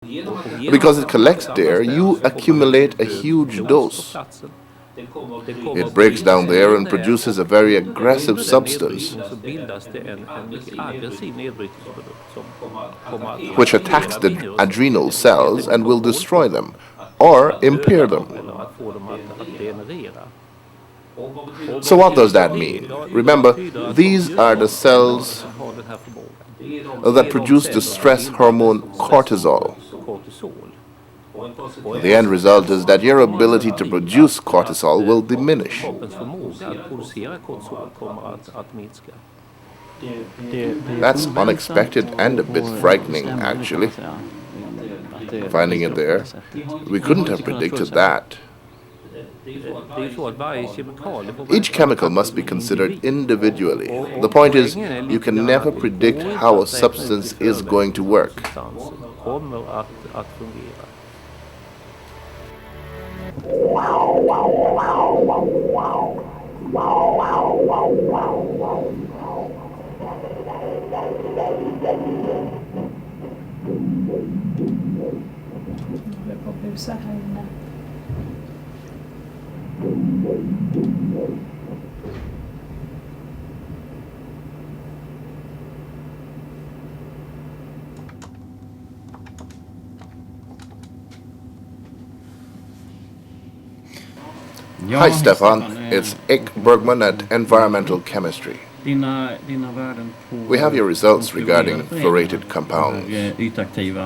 Because it collects there, you accumulate a huge dose. It breaks down there and produces a very aggressive substance which attacks the adrenal cells and will destroy them or impair them. So what does that mean? Remember, these are the cells that produce the stress hormone cortisol. The end result is that your ability to produce cortisol will diminish. That's unexpected and a bit frightening, actually. Finding it there, we couldn't have predicted that. Each chemical must be considered individually. The point is, you can never predict how a substance is going to work. Hi Stefan, it's Eck Bergman at Environmental Chemistry. We have your results regarding fluorinated compounds.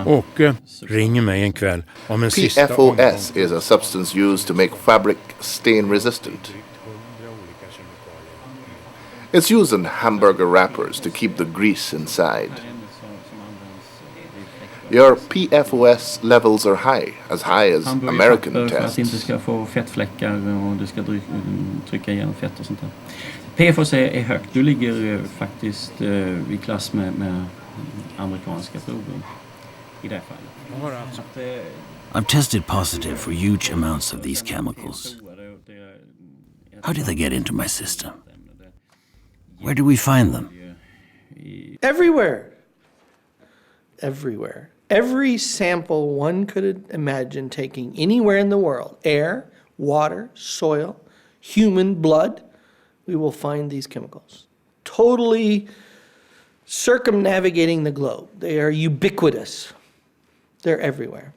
Åke ringer mig en kväll om en sista PFOS is a substance used to make fabric stain resistant. It's used in hamburger wrappers to keep the grease inside. Your PFOS levels are high as American tests. Inte ska få fettfläckar och du ska trycka igenom fett och sånt där. PFOS är högt. Du ligger faktiskt i klass med amerikanska prover i det fallet. I've tested positive for huge amounts of these chemicals. How do they get into my system? Where do we find them? Everywhere. Everywhere. Every sample one could imagine taking anywhere in the world, air, water, soil, human blood, we will find these chemicals. Totally circumnavigating the globe. They are ubiquitous. They're everywhere.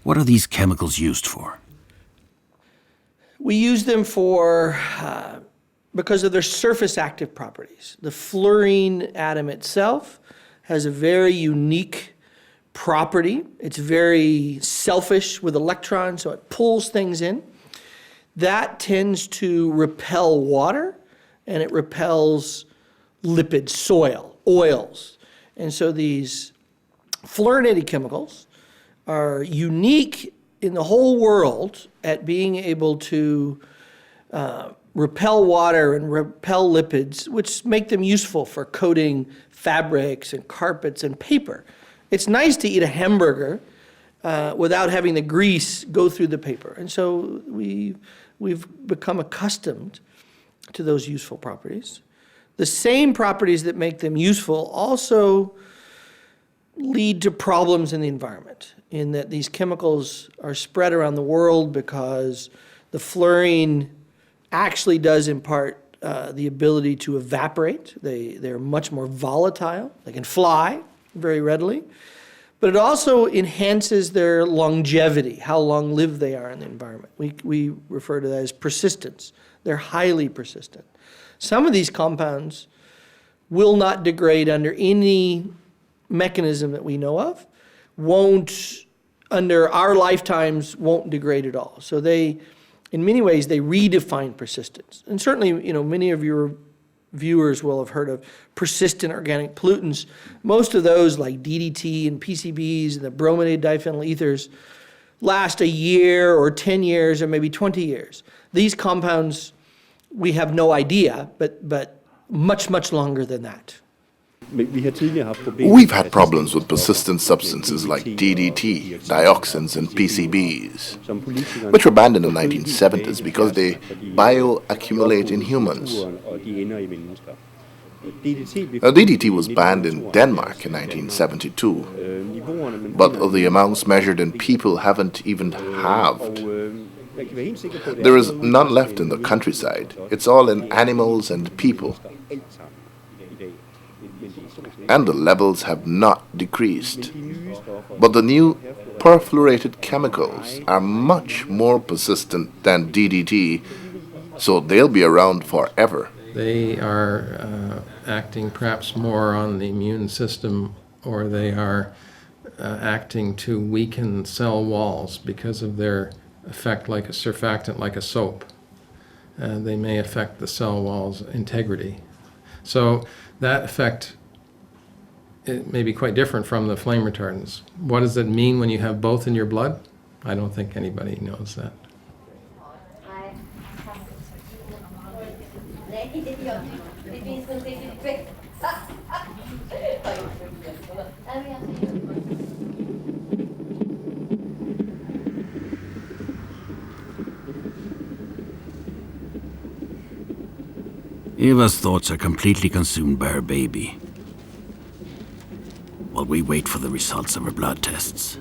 What are these chemicals used for? We use them for, because of their surface active properties. The fluorine atom itself has a very unique property. It's very selfish with electrons, so it pulls things in. That tends to repel water, and it repels lipids, soil, oils. And so these fluorinated chemicals are unique in the whole world at being able to repel water and repel lipids, which make them useful for coating fabrics and carpets and paper. It's nice to eat a hamburger without having the grease go through the paper. And so we've become accustomed to those useful properties. The same properties that make them useful also lead to problems in the environment, in that these chemicals are spread around the world because the fluorine actually does impart the ability to evaporate. They're much more volatile. They can fly very readily. But it also enhances their longevity, how long-lived they are in the environment. We refer to that as persistence. They're highly persistent. Some of these compounds will not degrade under any mechanism that we know of, under our lifetimes, won't degrade at all. So they, in many ways, they redefine persistence. And certainly, many of your viewers will have heard of persistent organic pollutants. Most of those, like DDT and PCBs and the brominated diphenyl ethers, last a year or 10 years or maybe 20 years. These compounds, we have no idea, but much, much longer than that. We've had problems with persistent substances like DDT, dioxins, and PCBs, which were banned in the 1970s because they bioaccumulate in humans. DDT was banned in Denmark in 1972, but the amounts measured in people haven't even halved. There is none left in the countryside. It's all in animals and people. And the levels have not decreased. But the new perfluorated chemicals are much more persistent than DDT, so they'll be around forever. They are acting perhaps more on the immune system, or they are acting to weaken cell walls because of their effect like a surfactant, like a soap. They may affect the cell wall's integrity. So that effect, it may be quite different from the flame retardants. What does it mean when you have both in your blood? I don't think anybody knows that. Eva's thoughts are completely consumed by her baby, while we wait for the results of her blood tests.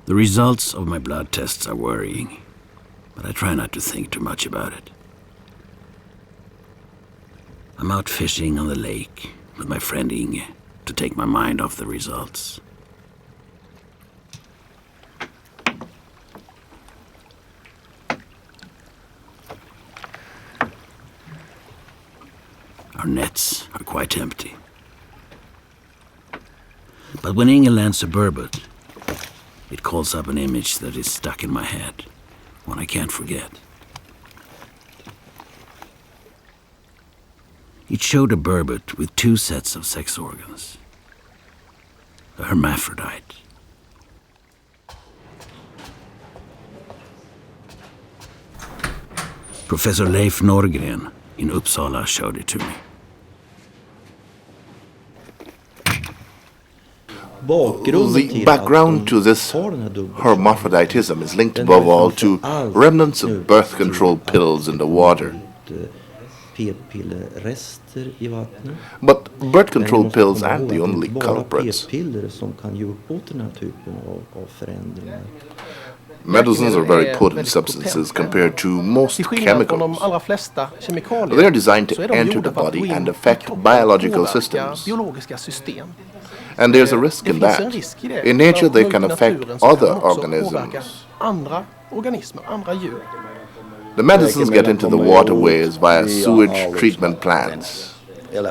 The results of my blood tests are worrying, but I try not to think too much about it. I'm out fishing on the lake with my friend Inge to take my mind off the results. Our nets are quite empty. But when Inge lands a burbot, it calls up an image that is stuck in my head, one I can't forget. It showed a burbot with 2 sets of sex organs. A hermaphrodite. Professor Leif Norgren in Uppsala showed it to me. The background to this hermaphroditism is linked above all to remnants of birth control pills in the water. But birth control pills aren't the only culprits. Medicines are very potent substances compared to most chemicals. They are designed to enter the body and affect biological systems. And there's a risk in that. In nature, they can affect other organisms. The medicines get into the waterways via sewage treatment plants. And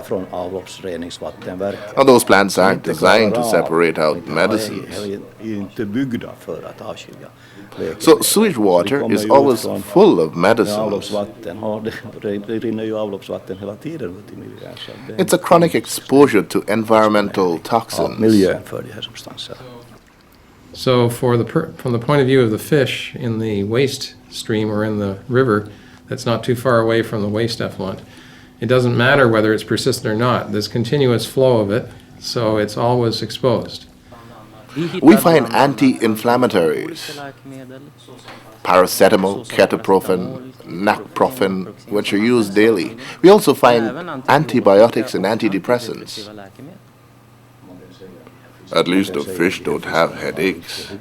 those plants aren't designed to separate out medicines. So sewage water is always full of medicines. It's a chronic exposure to environmental toxins. So from the point of view of the fish in the waste stream or in the river that's not too far away from the waste effluent, it doesn't matter whether it's persistent or not. There's continuous flow of it, so it's always exposed. We find anti-inflammatories, paracetamol, ketoprofen, naprofen, which are used daily. We also find antibiotics and antidepressants. At least the fish don't have headaches.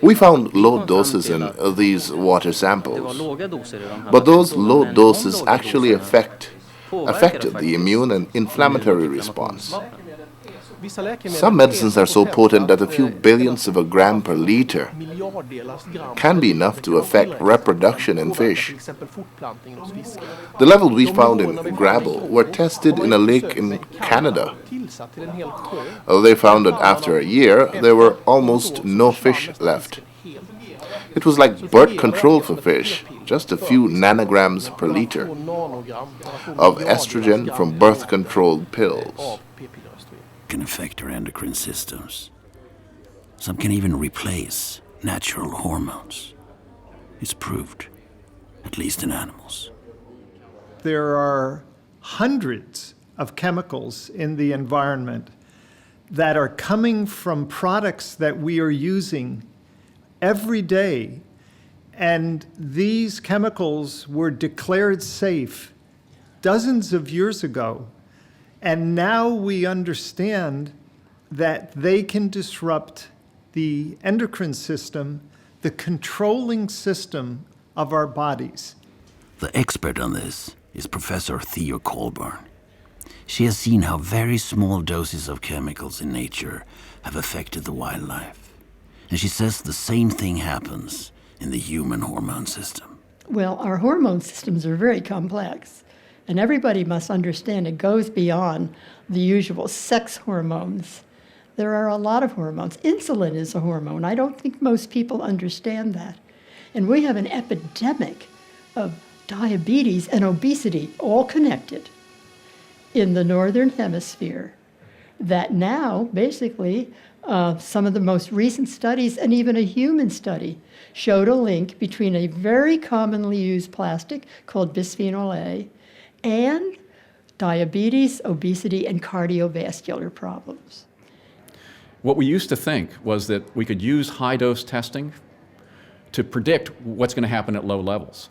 We found low doses in these water samples, but those low doses actually affected the immune and inflammatory response. Some medicines are so potent that a few billionths of a gram per liter can be enough to affect reproduction in fish. The levels we found in Grabble were tested in a lake in Canada. They found that after a year there were almost no fish left. It was like birth control for fish, just a few nanograms per liter of estrogen from birth-controlled pills. Can affect our endocrine systems. Some can even replace natural hormones. It's proved, at least in animals. There are hundreds of chemicals in the environment that are coming from products that we are using every day, and these chemicals were declared safe dozens of years ago, and now we understand that they can disrupt the endocrine system, the controlling system of our bodies. The expert on this is Professor Thea Colburn. She has seen how very small doses of chemicals in nature have affected the wildlife. And she says the same thing happens in the human hormone system. Well, our hormone systems are very complex, and everybody must understand it goes beyond the usual sex hormones. There are a lot of hormones. Insulin is a hormone. I don't think most people understand that. And we have an epidemic of diabetes and obesity, all connected, in the Northern Hemisphere, that now, basically, some of the most recent studies, and even a human study, showed a link between a very commonly used plastic called bisphenol A and diabetes, obesity, and cardiovascular problems. What we used to think was that we could use high-dose testing to predict what's going to happen at low levels.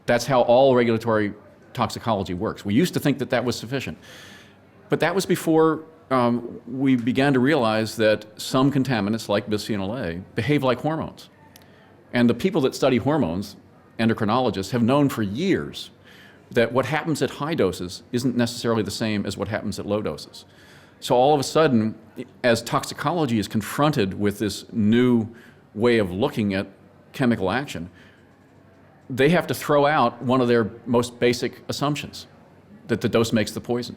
That's how all regulatory toxicology works. We used to think that that was sufficient. But that was before we began to realize that some contaminants, like bisphenol A, behave like hormones. And the people that study hormones, endocrinologists, have known for years that what happens at high doses isn't necessarily the same as what happens at low doses. So all of a sudden, as toxicology is confronted with this new way of looking at chemical action, they have to throw out one of their most basic assumptions, that the dose makes the poison.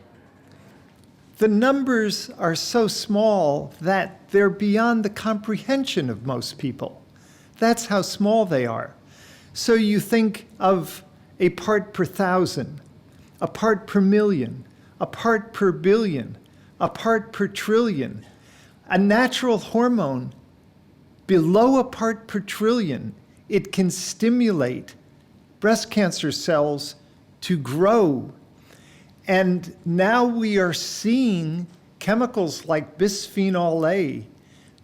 The numbers are so small that they're beyond the comprehension of most people. That's how small they are. So you think of a part per thousand, a part per million, a part per billion, a part per trillion. A natural hormone, below a part per trillion, it can stimulate breast cancer cells to grow. And now we are seeing chemicals like bisphenol A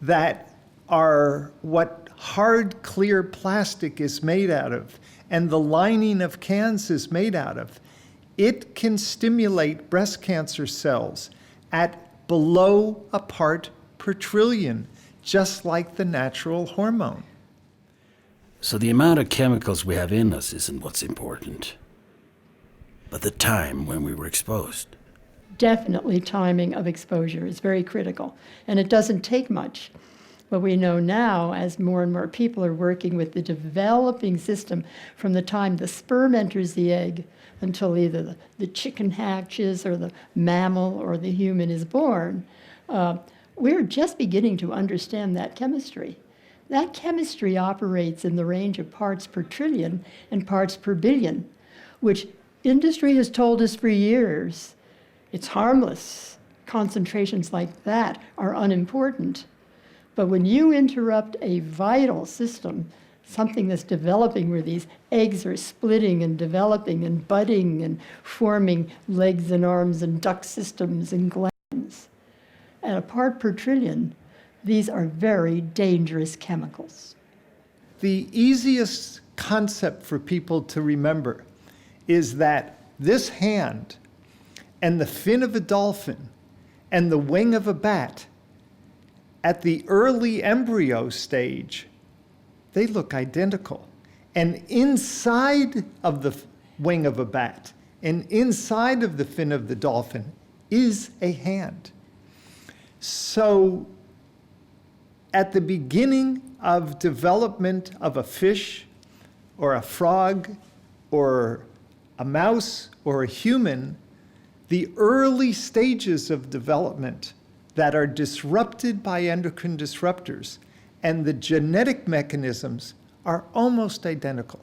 that are what hard, clear plastic is made out of, and the lining of cans is made out of. It can stimulate breast cancer cells at below a part per trillion, just like the natural hormone. So the amount of chemicals we have in us isn't what's important, but the time when we were exposed. Definitely timing of exposure is very critical, and it doesn't take much. But we know now, as more and more people are working with the developing system from the time the sperm enters the egg until either the chicken hatches or the mammal or the human is born, we're just beginning to understand that chemistry. That chemistry operates in the range of parts per trillion and parts per billion, which industry has told us for years it's harmless. Concentrations like that are unimportant. But when you interrupt a vital system, something that's developing where these eggs are splitting and developing and budding and forming legs and arms and duct systems and glands, at a part per trillion, these are very dangerous chemicals. The easiest concept for people to remember is that this hand and the fin of a dolphin and the wing of a bat, at the early embryo stage, they look identical. And inside of the wing of a bat and inside of the fin of the dolphin is a hand. So at the beginning of development of a fish or a frog or a mouse or a human, the early stages of development that are disrupted by endocrine disruptors and the genetic mechanisms are almost identical.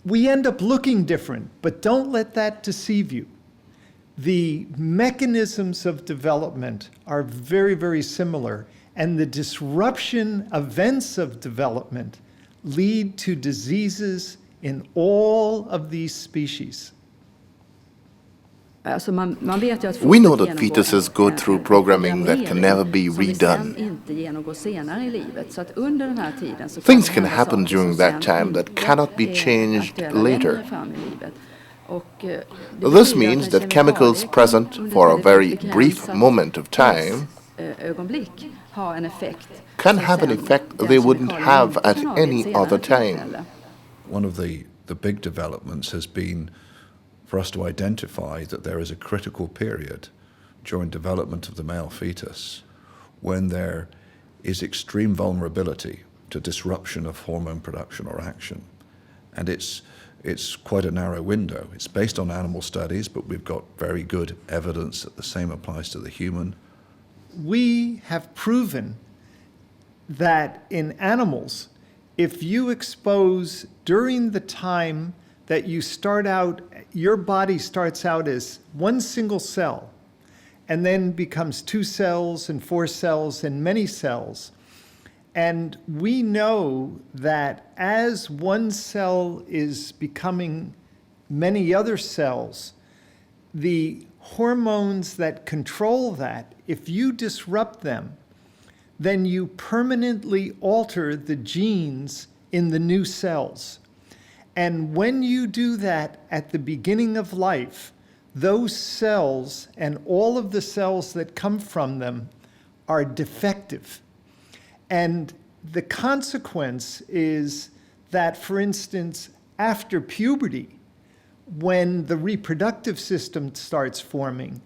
We end up looking different, but don't let that deceive you. The mechanisms of development are very, very similar, and the disruption events of development lead to diseases in all of these species. We know that fetuses go through programming that can never be redone. Things can happen during that time that cannot be changed later. This means that chemicals present for a very brief moment of time can have an effect they wouldn't have at any other time. One of the big developments has been for us to identify that there is a critical period during development of the male fetus when there is extreme vulnerability to disruption of hormone production or action. And it's quite a narrow window. It's based on animal studies, but we've got very good evidence that the same applies to the human. We have proven that in animals, if you expose during the time that you start out, your body starts out as one single cell and then becomes 2 cells and 4 cells and many cells. And we know that as one cell is becoming many other cells, the hormones that control that, if you disrupt them, then you permanently alter the genes in the new cells. And when you do that at the beginning of life, those cells and all of the cells that come from them are defective. And the consequence is that, for instance, after puberty, when the reproductive system starts forming,